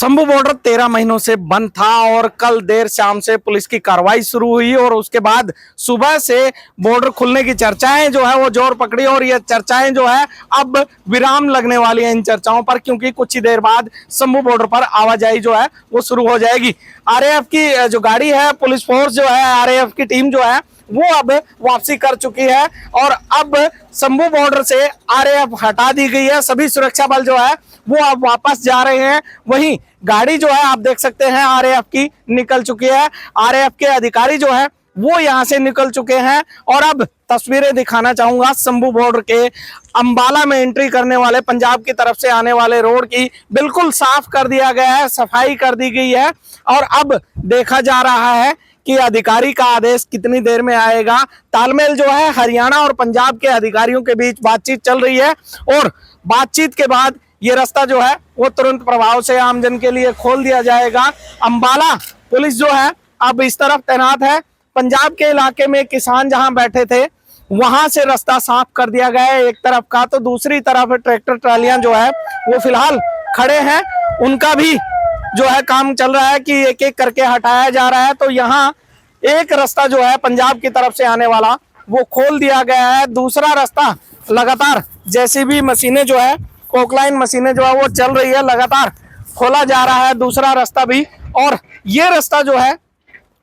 Shambhu border 13 महीनों से बंद था और कल देर शाम से पुलिस की कार्रवाई शुरू हुई और उसके बाद सुबह से बॉर्डर खुलने की चर्चाएं जो है वो जोर पकड़ी और ये चर्चाएं जो है अब विराम लगने वाली है इन चर्चाओं पर, क्योंकि कुछ ही देर बाद शंभू बॉर्डर पर आवाजाही जो है वो शुरू हो जाएगी। आरएएफ की जो गाड़ी है, पुलिस फोर्स जो है, आरएएफ की टीम जो है वो अब वापसी कर चुकी है और अब शंभू बॉर्डर से आरएएफ हटा दी गई है। सभी सुरक्षा बल जो है वो अब वापस जा रहे हैं। वहीं गाड़ी जो है आप देख सकते हैं आरएएफ की निकल चुकी है। आरएएफ के अधिकारी जो है वो यहां से निकल चुके हैं और अब तस्वीरें दिखाना चाहूंगा शंभू बॉर्डर के अंबाला में एंट्री करने वाले पंजाब की तरफ से आने वाले रोड की बिल्कुल साफ कर दिया गया है, सफाई कर दी गई है और अब देखा जा रहा है कि अधिकारी का आदेश कितनी देर में आएगा। तालमेल जो है हरियाणा और पंजाब के अधिकारियों के बीच बातचीत चल रही है और बातचीत के बाद ये रास्ता जो है वो तुरंत प्रभाव से आमजन के लिए खोल दिया जाएगा। अंबाला पुलिस जो है अब इस तरफ तैनात है। पंजाब के इलाके में किसान जहां बैठे थे वहां से रास्ता साफ कर दिया गया है एक तरफ का, तो दूसरी तरफ ट्रैक्टर ट्रालियां जो है वो फिलहाल खड़े हैं। उनका भी जो है काम चल रहा है कि एक एक करके हटाया जा रहा है। तो यहाँ एक रास्ता जो है पंजाब की तरफ से आने वाला वो खोल दिया गया है। दूसरा रास्ता लगातार जेसीबी मशीनें जो है, कोकलाइन मशीनें जो है वो चल रही है, लगातार खोला जा रहा है दूसरा रास्ता भी। और ये रास्ता जो है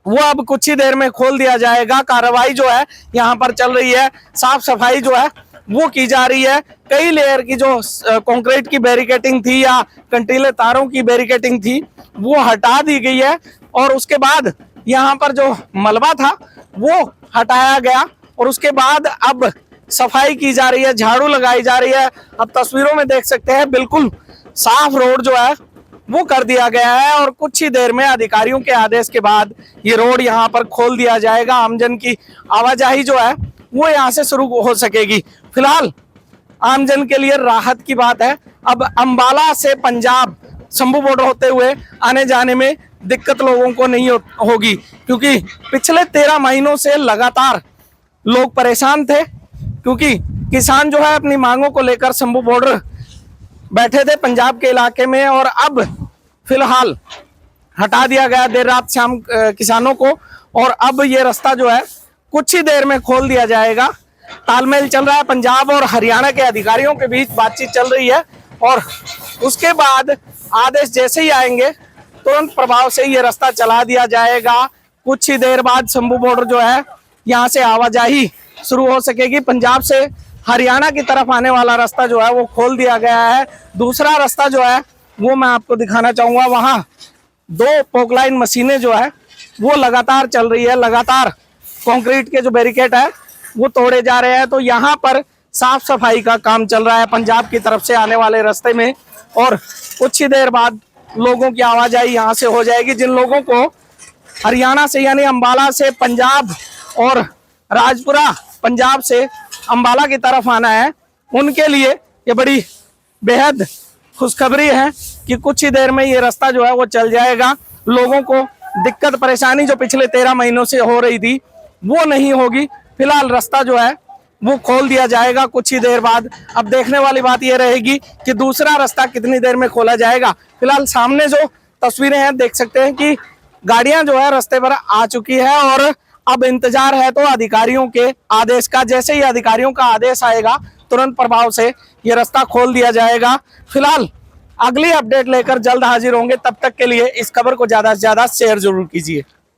वो अब कुछ ही देर में खोल दिया जाएगा। कार्रवाई जो है यहाँ पर चल रही है, साफ सफाई जो है वो की जा रही है। कई लेयर की जो कंक्रीट की बैरिकेटिंग थी या कंटीले तारों की बैरिकेटिंग थी वो हटा दी गई है और उसके बाद यहाँ पर जो मलबा था वो हटाया गया और उसके बाद अब सफाई की जा रही है, झाड़ू लगाई जा रही है। अब तस्वीरों में देख सकते हैं बिल्कुल साफ रोड जो है वो कर दिया गया है और कुछ ही देर में अधिकारियों के आदेश के बाद ये रोड यहाँ पर खोल दिया जाएगा। आमजन की आवाजाही जो है वो यहाँ से शुरू हो सकेगी। फिलहाल आमजन के लिए राहत की बात है, अब अंबाला से पंजाब शंभू बॉर्डर होते हुए आने जाने में दिक्कत लोगों को नहीं होगी, क्योंकि पिछले 13 महीनों से लगातार लोग परेशान थे, क्योंकि किसान जो है अपनी मांगों को लेकर शंभू बॉर्डर बैठे थे पंजाब के इलाके में और अब फिलहाल हटा दिया गया देर रात शाम किसानों को और अब ये रास्ता जो है कुछ ही देर में खोल दिया जाएगा। तालमेल चल रहा है, पंजाब और हरियाणा के अधिकारियों के बीच बातचीत चल रही है और उसके बाद आदेश जैसे ही आएंगे तुरंत प्रभाव से ये रास्ता चला दिया जाएगा। कुछ ही देर बाद शंभू बॉर्डर जो है यहाँ से आवाजाही शुरू हो सकेगी। पंजाब से हरियाणा की तरफ आने वाला रास्ता जो है वो खोल दिया गया है। दूसरा रास्ता जो है वो मैं आपको दिखाना चाहूंगा। वहाँ 2 पोकलाइन मशीनें जो है वो लगातार चल रही है, लगातार कंक्रीट के जो बैरिकेड है वो तोड़े जा रहे हैं। तो यहाँ पर साफ सफाई का काम चल रहा है पंजाब की तरफ से आने वाले रास्ते में और कुछ ही देर बाद लोगों की आवाजाही यहाँ से हो जाएगी। जिन लोगों को हरियाणा से यानी अंबाला से पंजाब और राजपुरा पंजाब से अंबाला की तरफ आना है उनके लिए ये बड़ी बेहद खुशखबरी है कि कुछ ही देर में ये रास्ता जो है वो चल जाएगा। लोगों को दिक्कत परेशानी जो पिछले 13 महीनों से हो रही थी वो नहीं होगी। फिलहाल रास्ता जो है वो खोल दिया जाएगा कुछ ही देर बाद। अब देखने वाली बात ये रहेगी कि दूसरा रास्ता कितनी देर में खोला जाएगा। फिलहाल सामने जो तस्वीरें हैं देख सकते हैं कि गाड़ियां जो है रास्ते पर आ चुकी है और अब इंतजार है तो अधिकारियों के आदेश का। जैसे ही अधिकारियों का आदेश आएगा तुरंत प्रभाव से ये रास्ता खोल दिया जाएगा। फिलहाल अगली अपडेट लेकर जल्द हाजिर होंगे, तब तक के लिए इस खबर को ज्यादा से ज्यादा शेयर जरूर कीजिए।